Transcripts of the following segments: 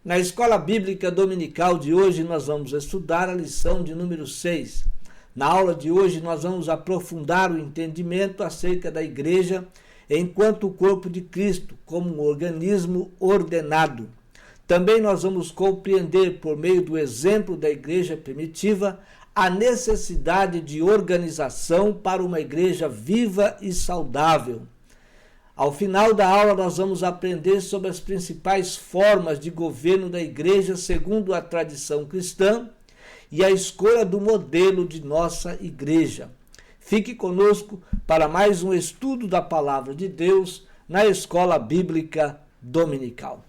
Na Escola Bíblica Dominical de hoje, nós vamos estudar a lição de número 6. Na aula de hoje, nós vamos aprofundar o entendimento acerca da igreja enquanto o corpo de Cristo, como um organismo ordenado. Também nós vamos compreender, por meio do exemplo da igreja primitiva, a necessidade de organização para uma igreja viva e saudável. Ao final da aula, nós vamos aprender sobre as principais formas de governo da igreja segundo a tradição cristã e a escolha do modelo de nossa igreja. Fique conosco para mais um estudo da Palavra de Deus na Escola Bíblica Dominical.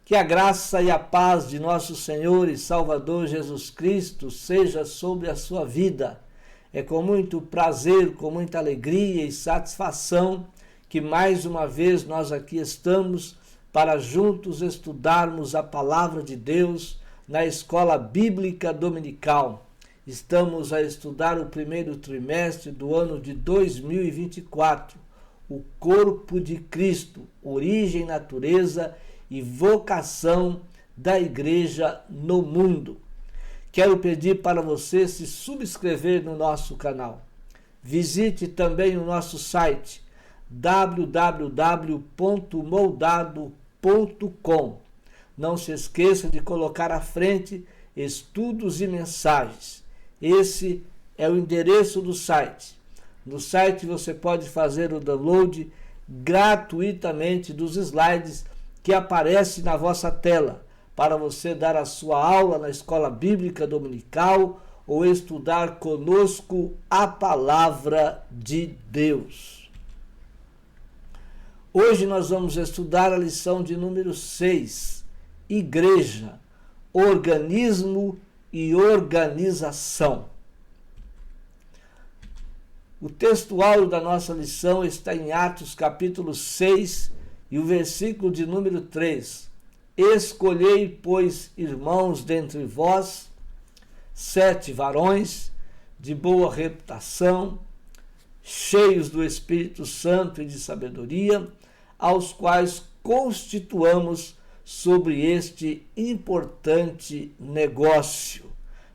Que a graça e a paz de nosso Senhor e Salvador Jesus Cristo seja sobre a sua vida. É com muito prazer, com muita alegria e satisfação que mais uma vez nós aqui estamos para juntos estudarmos a Palavra de Deus na Escola Bíblica Dominical. Estamos a estudar o primeiro trimestre do ano de 2024, o corpo de Cristo, origem, natureza e vocação da igreja no mundo. Quero pedir para você se subscrever no nosso canal. Visite também o nosso site www.moldado.com. Não se esqueça de colocar à frente estudos e mensagens. Esse é o endereço do site. No site você pode fazer o download gratuitamente dos slides que aparece na vossa tela, para você dar a sua aula na Escola Bíblica Dominical ou estudar conosco a Palavra de Deus. Hoje nós vamos estudar a lição de número 6, Igreja, Organismo e Organização. O textual da nossa lição está em Atos capítulo 6, e o versículo de número 3, escolhei, pois, irmãos dentre vós, 7 varões de boa reputação, cheios do Espírito Santo e de sabedoria, aos quais constituamos sobre este importante negócio.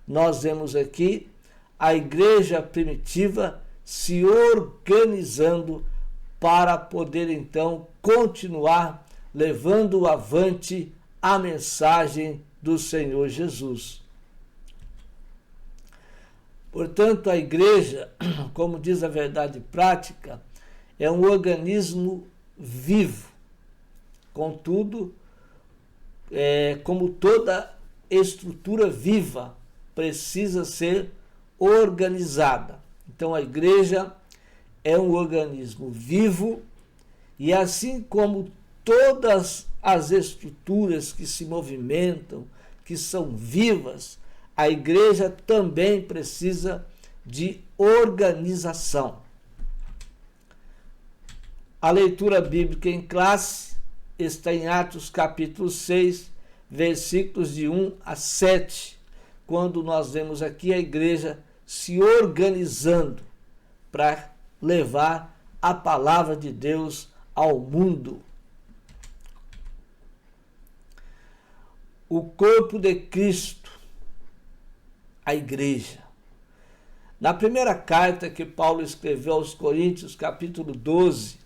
Nós vemos aqui a igreja primitiva se organizando para poder então continuar levando avante a mensagem do Senhor Jesus. Portanto, a igreja, como diz a verdade prática, é um organismo vivo. Contudo, como toda estrutura viva, precisa ser organizada. Então, a igreja é um organismo vivo e assim como todas as estruturas que se movimentam, que são vivas, a igreja também precisa de organização. A leitura bíblica em classe está em Atos capítulo 6, versículos de 1 a 7, quando nós vemos aqui a igreja se organizando para levar a palavra de Deus ao mundo. O corpo de Cristo, a igreja. Na primeira carta que Paulo escreveu aos Coríntios, capítulo 12,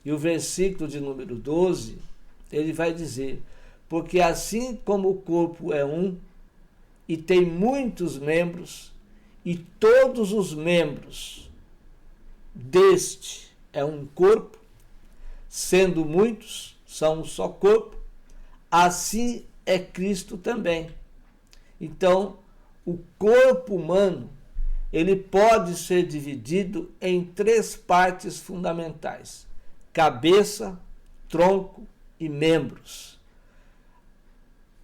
e o versículo de número 12, ele vai dizer, porque assim como o corpo é um, e tem muitos membros, e todos os membros deste é um corpo, sendo muitos, são um só corpo, assim é Cristo também. Então, o corpo humano, ele pode ser dividido em 3 partes fundamentais: cabeça, tronco e membros.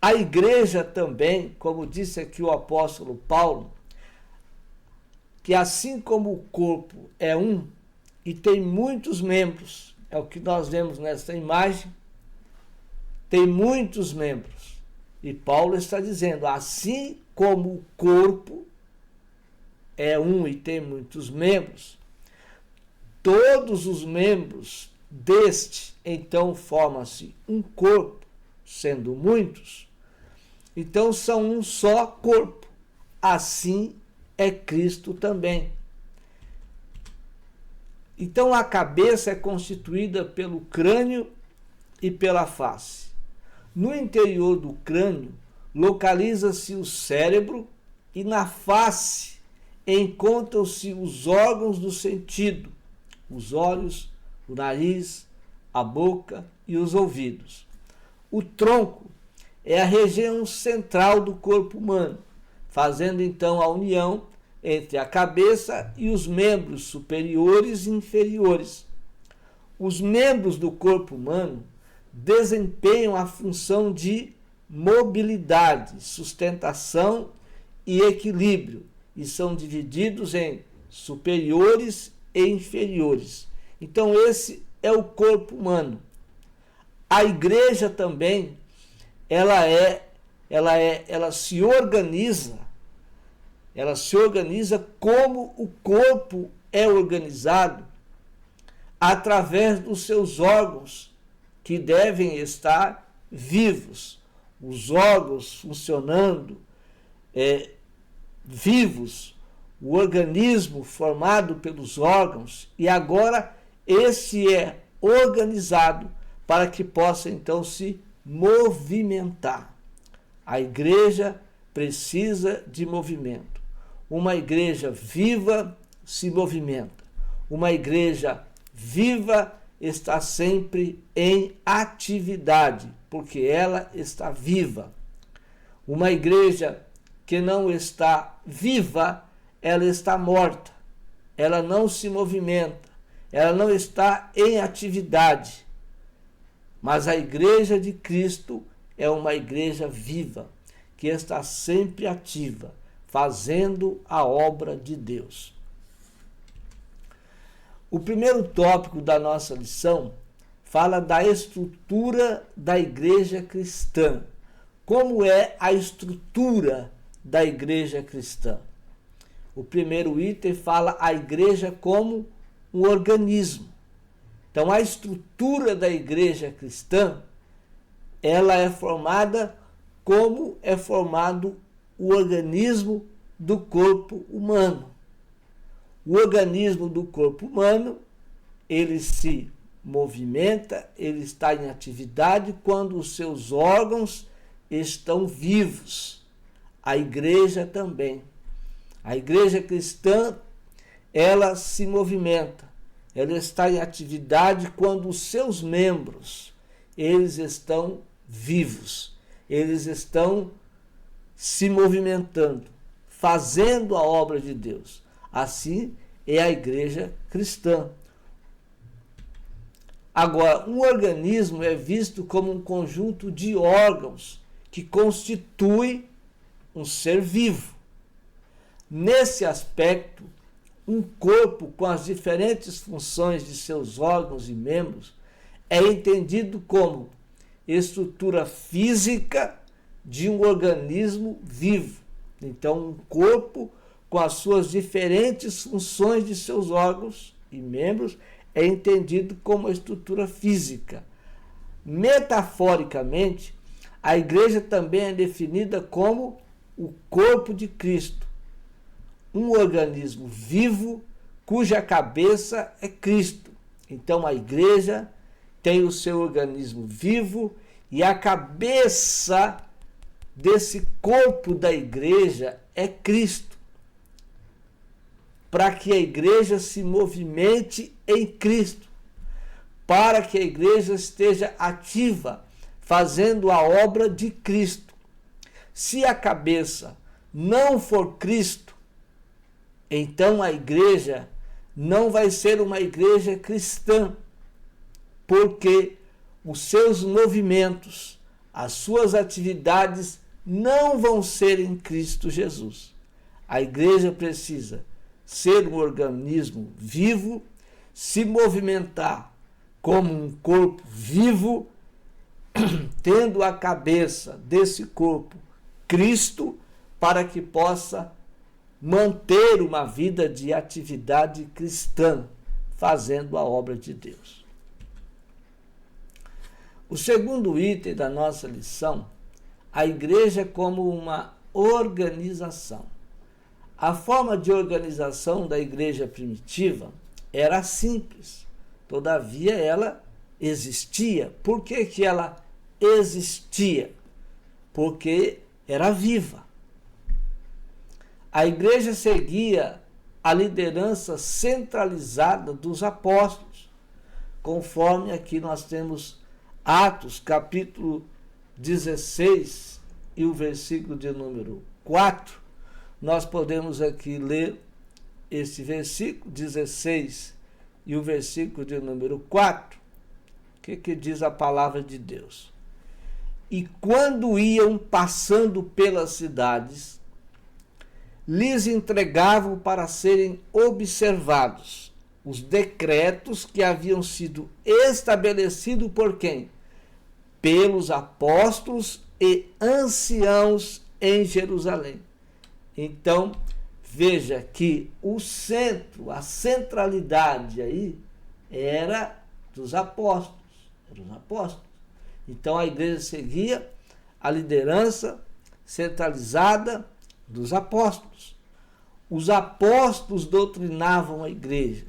A igreja também, como disse aqui o apóstolo Paulo, que assim como o corpo é um e tem muitos membros, é o que nós vemos nesta imagem, tem muitos membros. E Paulo está dizendo, assim como o corpo é um e tem muitos membros, todos os membros deste, então forma-se um corpo, sendo muitos, então são um só corpo. Assim é Cristo também. Então a cabeça é constituída pelo crânio e pela face. No interior do crânio localiza-se o cérebro e na face encontram-se os órgãos do sentido, os olhos, o nariz, a boca e os ouvidos. O tronco é a região central do corpo humano, fazendo então a união entre a cabeça e os membros superiores e inferiores. Os membros do corpo humano desempenham a função de mobilidade, sustentação e equilíbrio, e são divididos em superiores e inferiores. Então esse é o corpo humano. A igreja também, ela se organiza como o corpo é organizado através dos seus órgãos, que devem estar vivos, os órgãos funcionando vivos, o organismo formado pelos órgãos, e agora esse é organizado para que possa então se movimentar. A igreja precisa de movimento. Uma igreja viva se movimenta. Uma igreja viva está sempre em atividade, porque ela está viva. Uma igreja que não está viva, ela está morta. Ela não se movimenta. Ela não está em atividade. Mas a igreja de Cristo é uma igreja viva, que está sempre ativa, fazendo a obra de Deus. O primeiro tópico da nossa lição fala da estrutura da igreja cristã. Como é a estrutura da igreja cristã? O primeiro item fala a igreja como um organismo. Então, a estrutura da igreja cristã, ela é formada como é formado o organismo do corpo humano. O organismo do corpo humano, ele se movimenta, ele está em atividade quando os seus órgãos estão vivos. A igreja também. A igreja cristã, ela se movimenta, ela está em atividade quando os seus membros, eles estão vivos, eles estão se movimentando, fazendo a obra de Deus. Assim é a igreja cristã. Agora, um organismo é visto como um conjunto de órgãos que constitui um ser vivo. Nesse aspecto, um corpo com as diferentes funções de seus órgãos e membros é entendido como estrutura física de um organismo vivo. Então, um corpo com as suas diferentes funções de seus órgãos e membros é entendido como a estrutura física. Metaforicamente, a igreja também é definida como o corpo de Cristo, um organismo vivo cuja cabeça é Cristo. Então a igreja tem o seu organismo vivo e a cabeça desse corpo da igreja é Cristo, para que a igreja se movimente em Cristo, para que a igreja esteja ativa, fazendo a obra de Cristo. Se a cabeça não for Cristo, então a igreja não vai ser uma igreja cristã, porque os seus movimentos, as suas atividades não vão ser em Cristo Jesus. A igreja precisa ser um organismo vivo, se movimentar como um corpo vivo, tendo a cabeça desse corpo Cristo, para que possa manter uma vida de atividade cristã, fazendo a obra de Deus. O segundo item da nossa lição, a igreja como uma organização. A forma de organização da igreja primitiva era simples, todavia ela existia. Por que que ela existia? Porque era viva. A igreja seguia a liderança centralizada dos apóstolos, conforme aqui nós temos Atos, capítulo 16 e o versículo de número 4, nós podemos aqui ler esse versículo 16 e o versículo de número 4, que diz a palavra de Deus. E quando iam passando pelas cidades, lhes entregavam para serem observados os decretos que haviam sido estabelecidos por quem? Pelos apóstolos e anciãos em Jerusalém. Então, veja que o centro, a centralidade aí era dos apóstolos. Eram os apóstolos. Então, a igreja seguia a liderança centralizada dos apóstolos. Os apóstolos doutrinavam a igreja.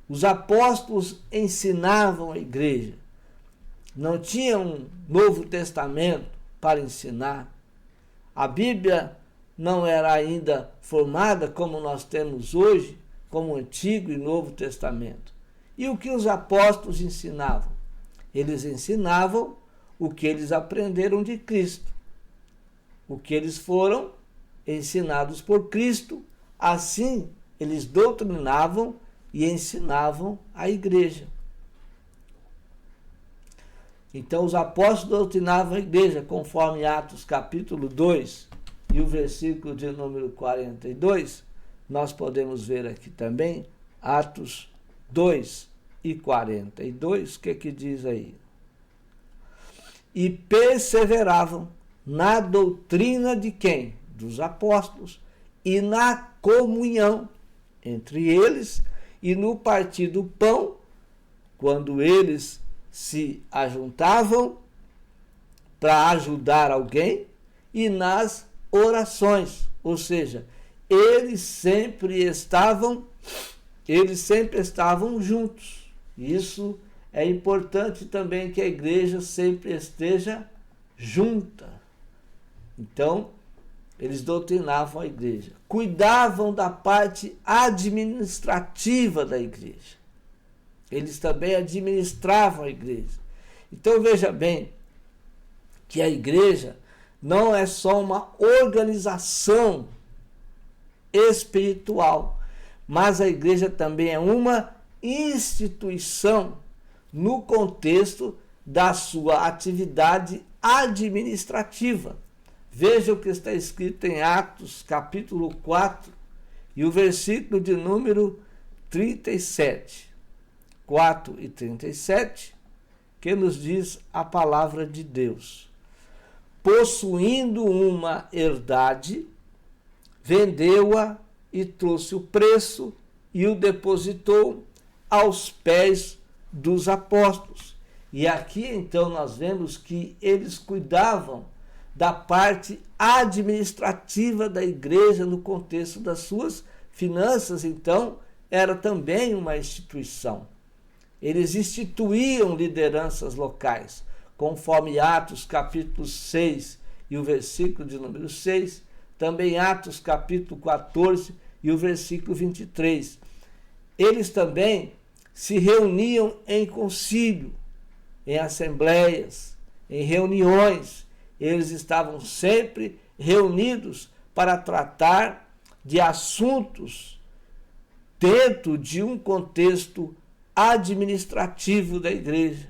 Os apóstolos ensinavam a igreja. Não tinha um Novo Testamento para ensinar. A Bíblia não era ainda formada como nós temos hoje, como Antigo e Novo Testamento. E o que os apóstolos ensinavam? Eles ensinavam o que eles aprenderam de Cristo. O que eles foram ensinados por Cristo, assim eles doutrinavam e ensinavam a igreja. Então os apóstolos doutrinavam a igreja, conforme Atos capítulo 2 e o versículo de número 42, nós podemos ver aqui também, Atos 2 e 42, o que diz aí? E perseveravam na doutrina de quem? Dos apóstolos, e na comunhão entre eles, e no partir do pão, quando eles se ajuntavam para ajudar alguém, e nas orações, ou seja, eles sempre estavam juntos. Isso é importante também, que a igreja sempre esteja junta. Então, eles doutrinavam a igreja, cuidavam da parte administrativa da igreja. Eles também administravam a igreja. Então veja bem que a igreja não é só uma organização espiritual, mas a igreja também é uma instituição no contexto da sua atividade administrativa. Veja o que está escrito em Atos, capítulo 4, e o versículo de número 37. 4 e 37, que nos diz a palavra de Deus. Possuindo uma herdade, vendeu-a e trouxe o preço e o depositou aos pés dos apóstolos. E aqui então nós vemos que eles cuidavam da parte administrativa da igreja no contexto das suas finanças. Então, era também uma instituição. Eles instituíam lideranças locais, conforme Atos capítulo 6 e o versículo de número 6, também Atos capítulo 14 e o versículo 23. Eles também se reuniam em concílio, em assembleias, em reuniões. Eles estavam sempre reunidos para tratar de assuntos dentro de um contexto administrativo da igreja.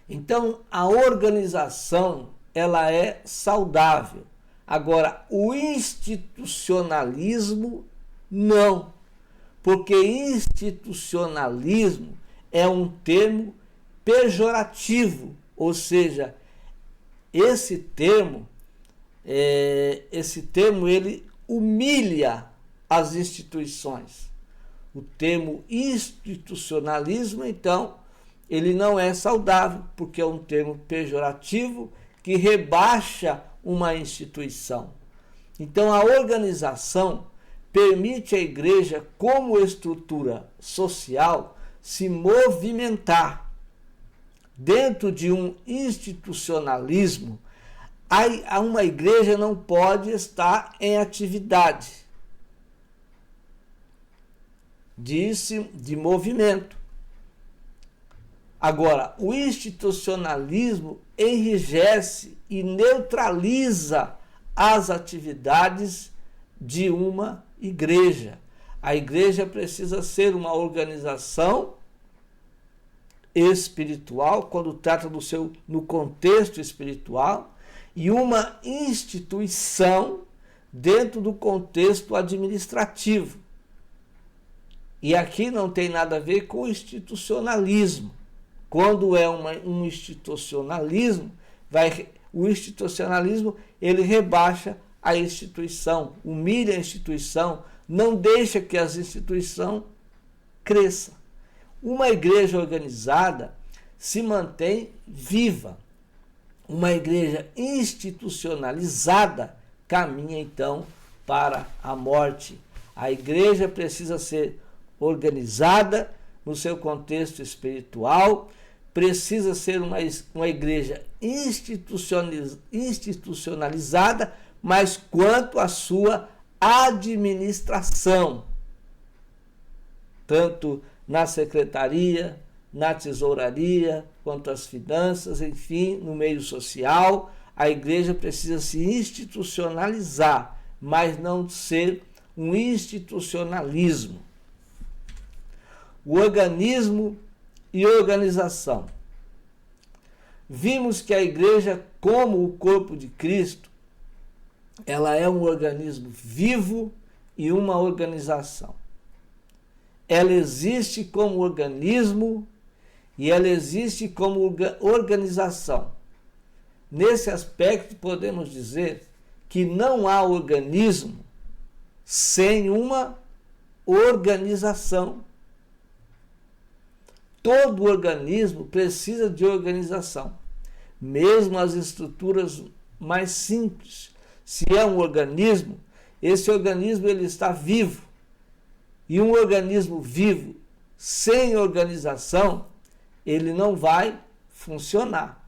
Então, a organização, ela é saudável. Agora, o institucionalismo, não. Porque institucionalismo é um termo pejorativo, ou seja, esse termo ele humilha as instituições. o termo institucionalismo, então, ele não é saudável, porque é um termo pejorativo que rebaixa uma instituição. Então, a organização permite à igreja, como estrutura social, se movimentar. Dentro de um institucionalismo, uma igreja não pode estar em atividade de movimento. Agora, o institucionalismo enrijece e neutraliza as atividades de uma igreja. A igreja precisa ser uma organização espiritual, quando trata no contexto espiritual, e uma instituição dentro do contexto administrativo. E aqui não tem nada a ver com institucionalismo. Quando é um institucionalismo, o institucionalismo ele rebaixa a instituição, humilha a instituição, não deixa que as instituições cresçam. Uma igreja organizada se mantém viva. Uma igreja institucionalizada caminha então para a morte. A igreja precisa ser organizada no seu contexto espiritual, precisa ser uma igreja institucionalizada, mas quanto à sua administração, tanto na secretaria, na tesouraria, quanto às finanças, enfim, no meio social, a igreja precisa se institucionalizar, mas não ser um institucionalismo. O organismo e organização. Vimos que a igreja, como o corpo de Cristo, ela é um organismo vivo e uma organização. Ela existe como organismo e ela existe como organização. Nesse aspecto, podemos dizer que não há organismo sem uma organização. Todo organismo precisa de organização, mesmo as estruturas mais simples. Se é um organismo, esse organismo ele está vivo. E um organismo vivo, sem organização, ele não vai funcionar.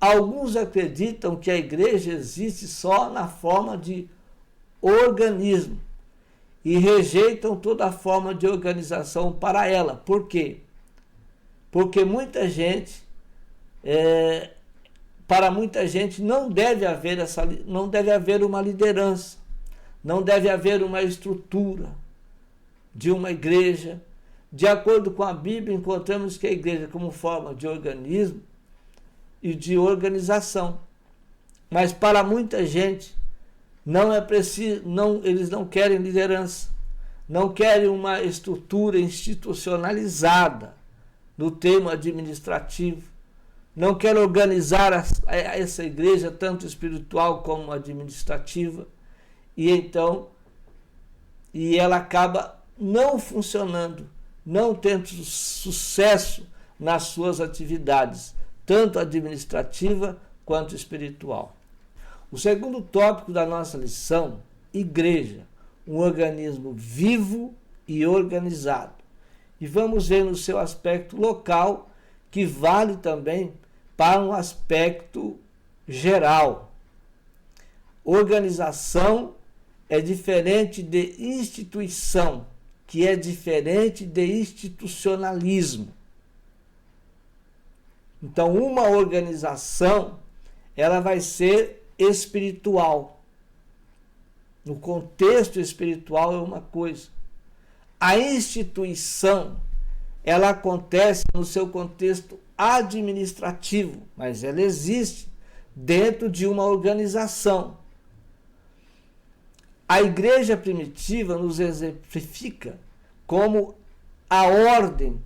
Alguns acreditam que a igreja existe só na forma de organismo e rejeitam toda forma de organização para ela. Por quê? Porque para muita gente não deve haver uma liderança, não deve haver uma estrutura de uma igreja. De acordo com a Bíblia, encontramos que a igreja como forma de organismo e de organização. Mas para muita gente não é preciso, eles não querem liderança, não querem uma estrutura institucionalizada no termo administrativo, não querem organizar essa igreja tanto espiritual como administrativa, e ela acaba não funcionando, não tendo sucesso nas suas atividades, tanto administrativa quanto espiritual. O segundo tópico da nossa lição, igreja, um organismo vivo e organizado. E vamos ver no seu aspecto local, que vale também para um aspecto geral. Organização é diferente de instituição, que é diferente de institucionalismo. Então, uma organização, ela vai ser espiritual. No contexto espiritual é uma coisa. A instituição, ela acontece no seu contexto administrativo, mas ela existe dentro de uma organização. A igreja primitiva nos exemplifica como a ordem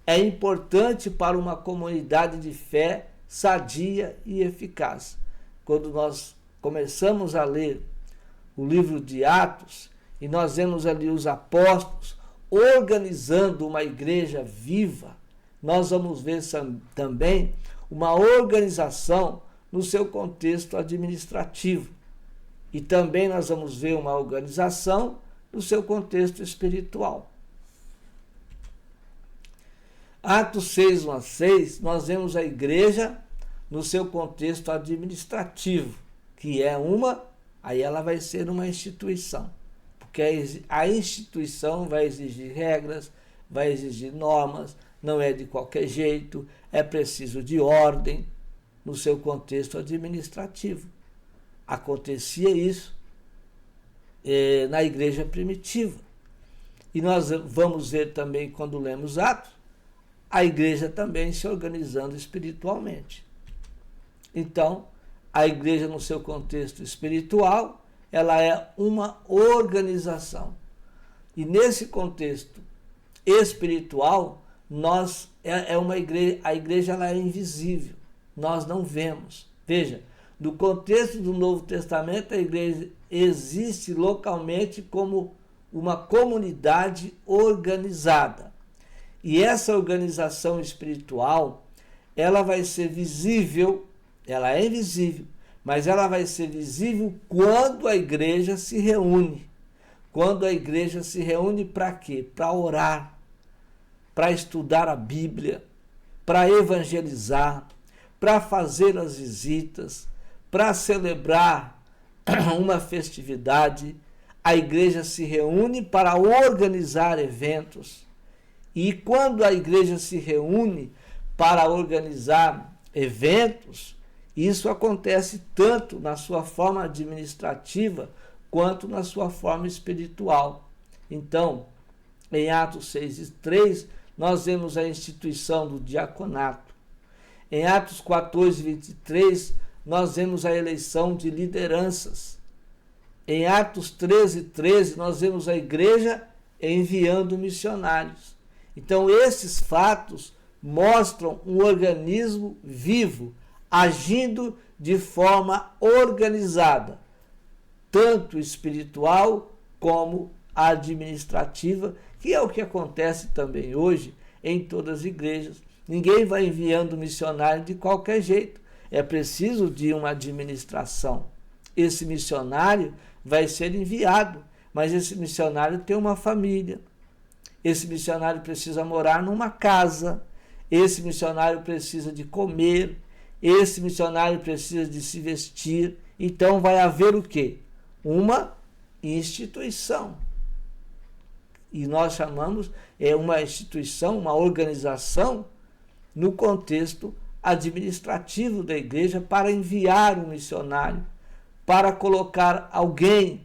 é importante para uma comunidade de fé sadia e eficaz. Quando nós começamos a ler o livro de Atos, e nós vemos ali os apóstolos, organizando uma igreja viva, nós vamos ver também uma organização no seu contexto administrativo. E também nós vamos ver uma organização no seu contexto espiritual. Atos 6, 1 a 6, nós vemos a igreja no seu contexto administrativo, que é aí ela vai ser uma instituição, porque a instituição vai exigir regras, vai exigir normas, não é de qualquer jeito, é preciso de ordem no seu contexto administrativo. Acontecia isso na igreja primitiva. E nós vamos ver também, quando lemos Atos, a igreja também se organizando espiritualmente. Então, a igreja no seu contexto espiritual, ela é uma organização. E nesse contexto espiritual, a igreja ela é invisível, nós não vemos. Veja, no contexto do Novo Testamento, a igreja existe localmente como uma comunidade organizada. E essa organização espiritual, ela vai ser visível, ela é invisível, mas ela vai ser visível quando a igreja se reúne. Quando a igreja se reúne para quê? Para orar, para estudar a Bíblia, para evangelizar, para fazer as visitas, para celebrar uma festividade. A igreja se reúne para organizar eventos. E quando a igreja se reúne para organizar eventos, isso acontece tanto na sua forma administrativa quanto na sua forma espiritual. Então, em Atos 6 e 3, nós vemos a instituição do diaconato. Em Atos 14 e 23, nós vemos a eleição de lideranças. Em Atos 13 e 13, nós vemos a igreja enviando missionários. Então, esses fatos mostram um organismo vivo, agindo de forma organizada, tanto espiritual como administrativa, que é o que acontece também hoje em todas as igrejas. Ninguém vai enviando missionário de qualquer jeito, é preciso de uma administração. Esse missionário vai ser enviado, mas esse missionário tem uma família, esse missionário precisa morar numa casa, esse missionário precisa de comer, esse missionário precisa de se vestir. Então vai haver o quê? Uma instituição. E nós chamamos uma instituição, uma organização no contexto administrativo da igreja para enviar um missionário, para colocar alguém,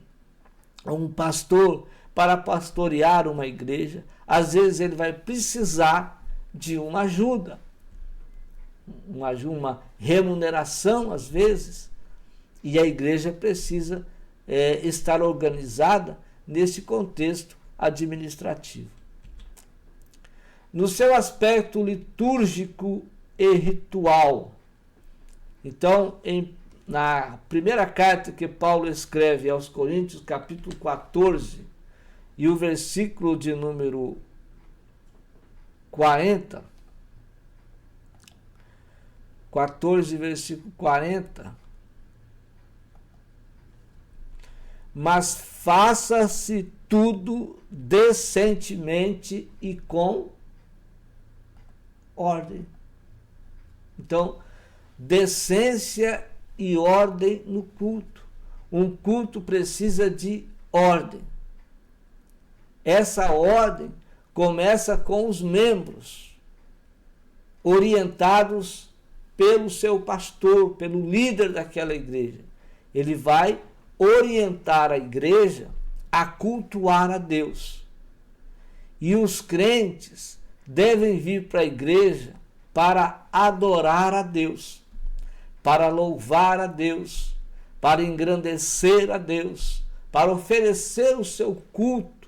um pastor, para pastorear uma igreja. Às vezes ele vai precisar de uma ajuda, uma remuneração às vezes, e a igreja precisa estar organizada nesse contexto administrativo. No seu aspecto litúrgico e ritual, então, na primeira carta que Paulo escreve aos Coríntios, capítulo 14, e o versículo de número 40, 14, versículo 40, mas faça-se tudo decentemente e com ordem. Então, decência e ordem no culto. Um culto precisa de ordem. Essa ordem começa com os membros, orientados pelo seu pastor, pelo líder daquela igreja. Ele vai orientar a igreja a cultuar a Deus. E os crentes devem vir para a igreja para adorar a Deus, para louvar a Deus, para engrandecer a Deus, para oferecer o seu culto,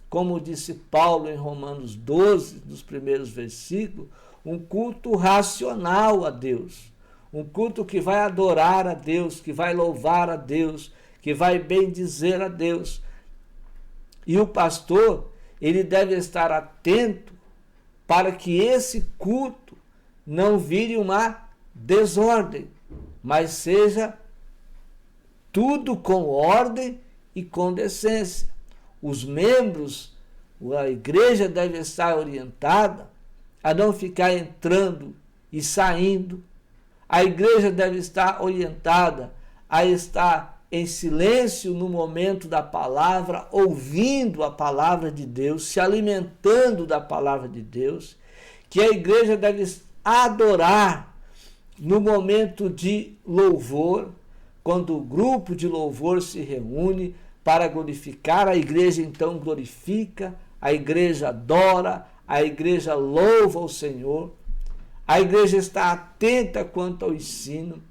como disse Paulo em Romanos 12, nos primeiros versículos, um culto racional a Deus, um culto que vai adorar a Deus, que vai louvar a Deus, que vai bendizer a Deus. E o pastor, ele deve estar atento para que esse culto não vire uma desordem, mas seja tudo com ordem e com decência. Os membros, a igreja deve estar orientada a não ficar entrando e saindo. A igreja deve estar orientada a estar em silêncio no momento da palavra, ouvindo a palavra de Deus, se alimentando da palavra de Deus, que a igreja deve adorar no momento de louvor, quando o grupo de louvor se reúne para glorificar, a igreja então glorifica, a igreja adora, a igreja louva o Senhor, a igreja está atenta quanto ao ensino,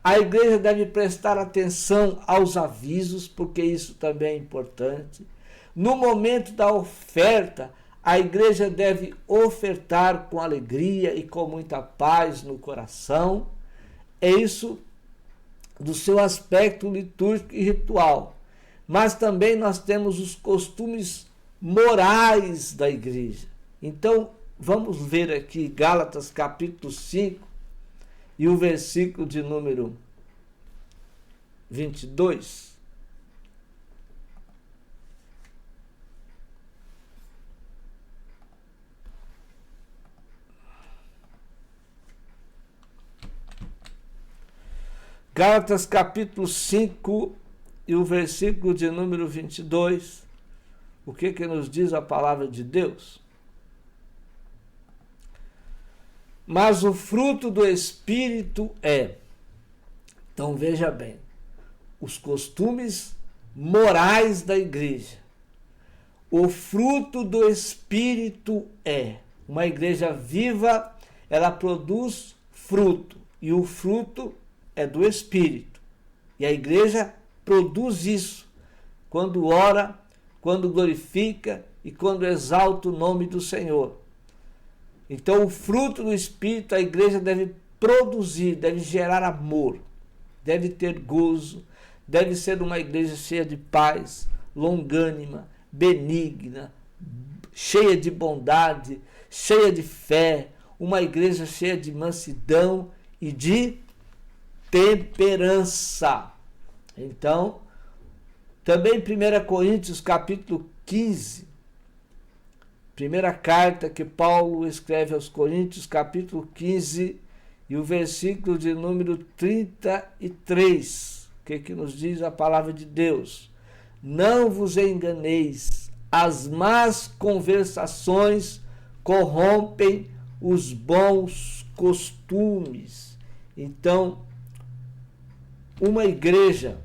a igreja deve prestar atenção aos avisos, porque isso também é importante. No momento da oferta, a igreja deve ofertar com alegria e com muita paz no coração. É isso do seu aspecto litúrgico e ritual. Mas também nós temos os costumes morais da igreja. Então, vamos ver aqui Gálatas capítulo 5 e o versículo de número 22. Gálatas capítulo 5 e o versículo de número 22. O que nos diz a palavra de Deus? Mas o fruto do Espírito é. Então veja bem, os costumes morais da igreja. O fruto do Espírito é. Uma igreja viva, ela produz fruto, e o fruto é do Espírito. E a igreja produz isso quando ora, quando glorifica e quando exalta o nome do Senhor. Então, o fruto do Espírito a igreja deve produzir, deve gerar amor, deve ter gozo, deve ser uma igreja cheia de paz, longânima, benigna, cheia de bondade, cheia de fé, uma igreja cheia de mansidão e de temperança. Então, também 1 Coríntios capítulo 15, primeira carta que Paulo escreve aos Coríntios, capítulo 15, e o versículo de número 33. O que nos diz a palavra de Deus? Não vos enganeis, as más conversações corrompem os bons costumes. Então, uma igreja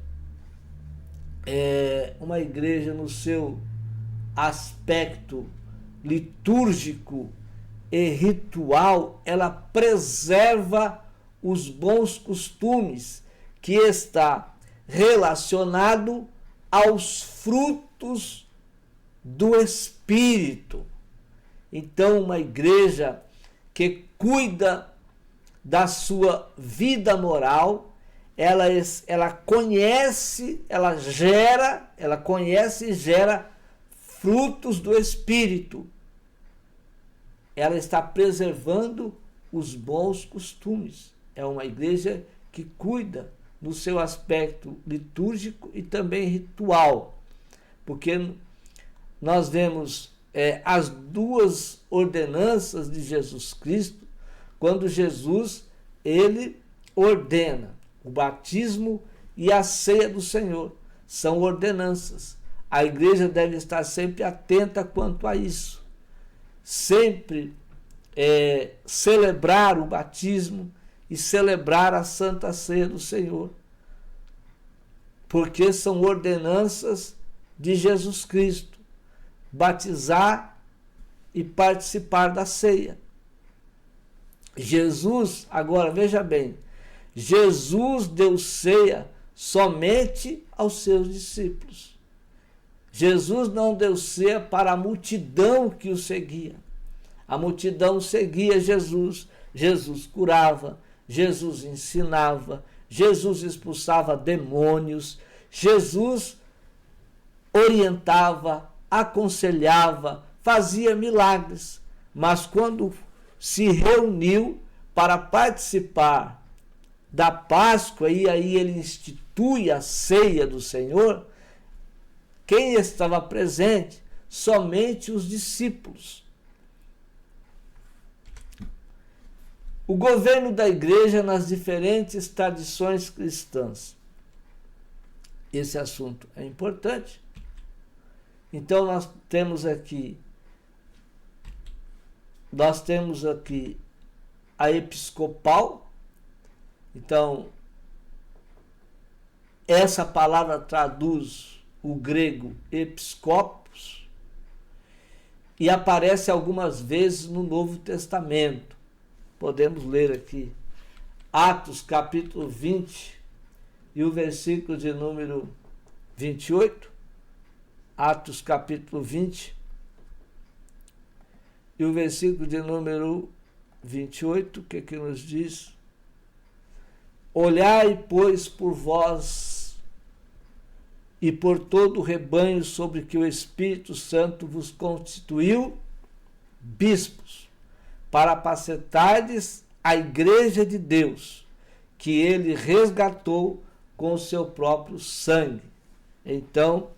no seu aspecto litúrgico e ritual, ela preserva os bons costumes, que está relacionado aos frutos do Espírito. Então, uma igreja que cuida da sua vida moral, ela conhece, ela conhece e gera frutos do Espírito. Ela está preservando os bons costumes. É uma igreja que cuida no seu aspecto litúrgico e também ritual. Porque nós vemos as duas ordenanças de Jesus Cristo, quando Jesus, ele ordena o batismo e a ceia do Senhor. São ordenanças. A igreja deve estar sempre atenta quanto a isso. Sempre celebrar o batismo e celebrar a Santa Ceia do Senhor. Porque são ordenanças de Jesus Cristo. Batizar e participar da ceia. Jesus, agora veja bem, Jesus deu ceia somente aos seus discípulos. Jesus não deu ceia para a multidão que o seguia. A multidão seguia Jesus. Jesus curava, Jesus ensinava, Jesus expulsava demônios, Jesus orientava, aconselhava, fazia milagres, mas quando se reuniu para participar da Páscoa, e aí ele institui a ceia do Senhor, quem estava presente? Somente os discípulos. O governo da igreja nas diferentes tradições cristãs. Esse assunto é importante. Então nós temos aqui a episcopal. Então essa palavra traduz o grego episcopos e aparece algumas vezes no Novo Testamento. Podemos ler aqui Atos capítulo 20 e o versículo de número 28. Atos capítulo 20 e o versículo de número 28, o que nos diz? Olhai, pois, por vós e por todo o rebanho sobre que o Espírito Santo vos constituiu bispos, para apacentardes a igreja de Deus, que ele resgatou com o seu próprio sangue. Então,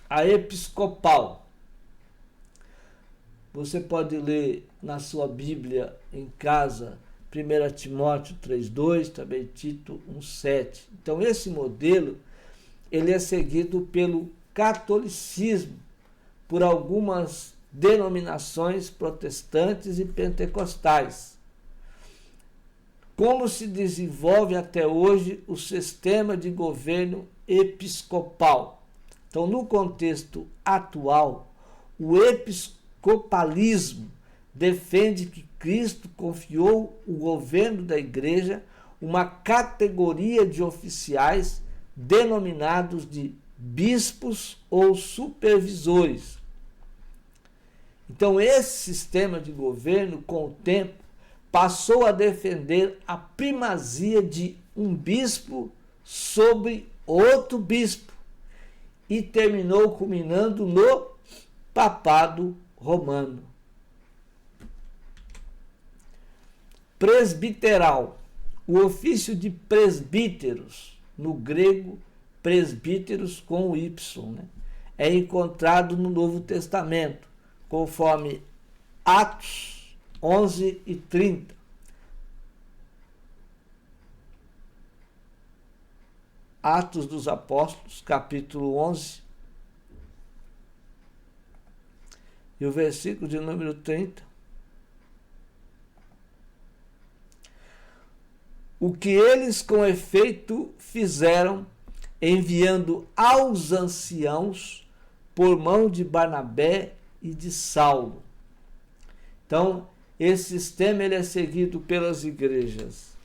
a episcopal, você pode ler na sua Bíblia em casa, 1 Timóteo 3,2, também Tito 1,7. Então, esse modelo, ele é seguido pelo catolicismo, por algumas denominações protestantes e pentecostais. Como se desenvolve até hoje o sistema de governo episcopal? Então, no contexto atual, o episcopalismo defende que Cristo confiou o governo da igreja uma categoria de oficiais denominados de bispos ou supervisores. Então, esse sistema de governo, com o tempo, passou a defender a primazia de um bispo sobre outro bispo e terminou culminando no papado romano. Presbiteral. O ofício de presbíteros, no grego presbíteros com o Y, é encontrado no Novo Testamento, conforme Atos 11 e 30. Atos dos Apóstolos, capítulo 11, e o versículo de número 30. O que eles com efeito fizeram, enviando aos anciãos por mão de Barnabé e de Saulo. Então, esse sistema ele é seguido pelas igrejas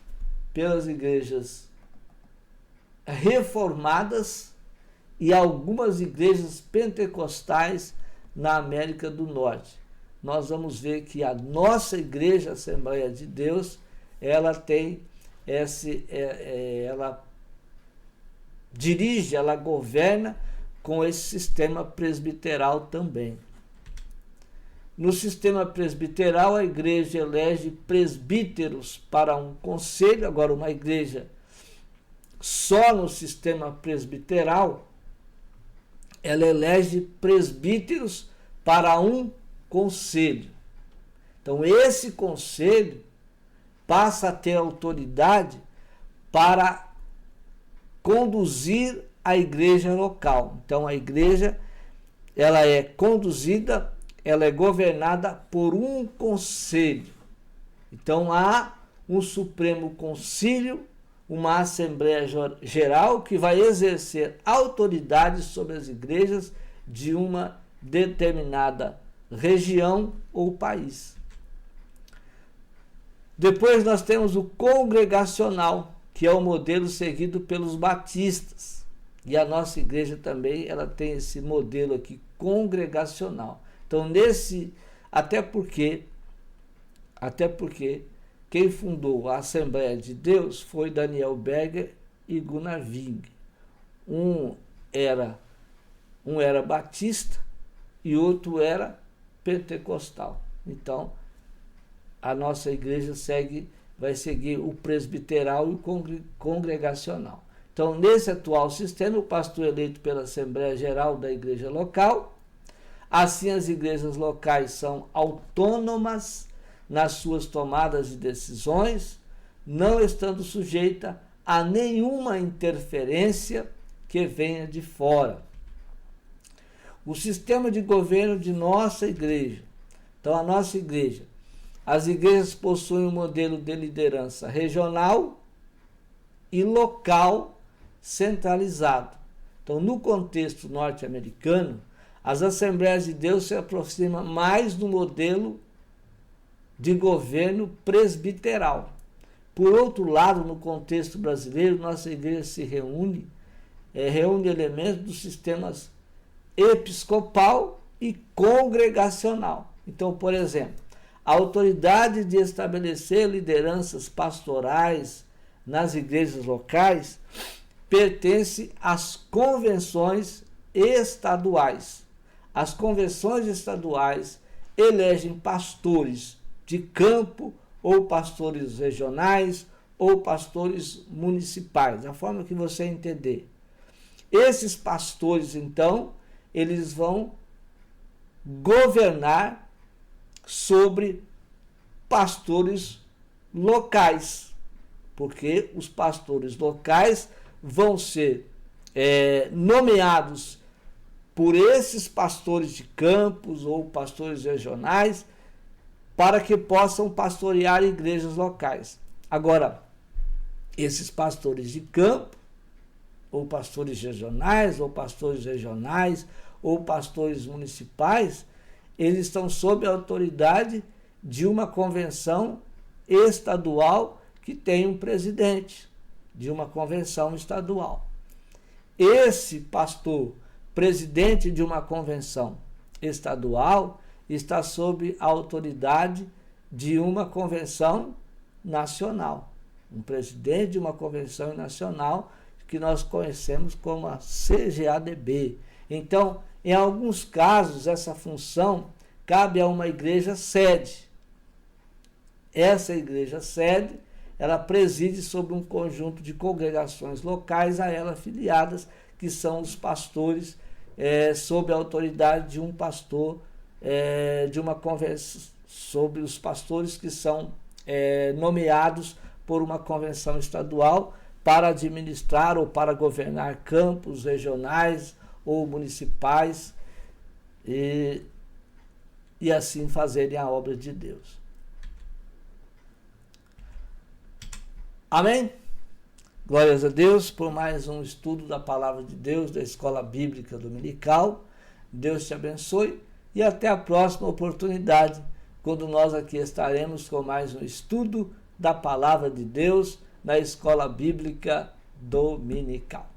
reformadas e algumas igrejas pentecostais na América do Norte. Nós vamos ver que a nossa igreja, Assembleia de Deus, ela tem ela dirige, ela governa com esse sistema presbiteral também. No sistema presbiteral, a igreja elege presbíteros para um conselho. Agora, uma igreja só no sistema presbiteral, ela elege presbíteros para um conselho. Então, esse conselho passa a ter autoridade para conduzir a igreja local. Então, a igreja, ela é conduzida, ela é governada por um conselho. Então, há um Supremo Concílio, uma Assembleia Geral que vai exercer autoridade sobre as igrejas de uma determinada região ou país. Depois nós temos o congregacional, que é o modelo seguido pelos batistas. E a nossa igreja também, ela tem esse modelo aqui, congregacional. Então, até porque quem fundou a Assembleia de Deus foi Daniel Berger e Gunnar Wing. Um era Um era batista e outro era pentecostal. Então, a nossa igreja vai seguir o presbiteral e o congregacional. Então, nesse atual sistema, o pastor eleito pela Assembleia Geral da igreja local. Assim, as igrejas locais são autônomas nas suas tomadas de decisões, não estando sujeita a nenhuma interferência que venha de fora. O sistema de governo de nossa igreja. Então, a nossa igreja, as igrejas possuem um modelo de liderança regional e local centralizado. Então, no contexto norte-americano, as Assembleias de Deus se aproximam mais do modelo de governo presbiteral. Por outro lado, no contexto brasileiro, nossa igreja se reúne elementos dos sistemas episcopal e congregacional. Então, por exemplo, a autoridade de estabelecer lideranças pastorais nas igrejas locais pertence às convenções estaduais. As convenções estaduais elegem pastores de campo, ou pastores regionais, ou pastores municipais, da forma que você entender. Esses pastores, então, eles vão governar sobre pastores locais, porque os pastores locais vão ser nomeados por esses pastores de campos ou pastores regionais para que possam pastorear igrejas locais. Agora, esses pastores de campo, ou pastores regionais, ou pastores municipais, eles estão sob a autoridade de uma convenção estadual que tem um presidente, de uma convenção estadual. Esse pastor, presidente de uma convenção estadual, está sob a autoridade de uma convenção nacional. Um presidente de uma convenção nacional que nós conhecemos como a CGADB. Então, em alguns casos, essa função cabe a uma igreja sede. Essa igreja sede, ela preside sobre um conjunto de congregações locais a ela afiliadas, que são os pastores, sob a autoridade de um pastor, de uma convenção, sobre os pastores que são nomeados por uma convenção estadual para administrar ou para governar campos regionais ou municipais e assim fazerem a obra de Deus. Amém? Glórias a Deus por mais um estudo da Palavra de Deus da Escola Bíblica Dominical. Deus te abençoe e até a próxima oportunidade, quando nós aqui estaremos com mais um estudo da Palavra de Deus na Escola Bíblica Dominical.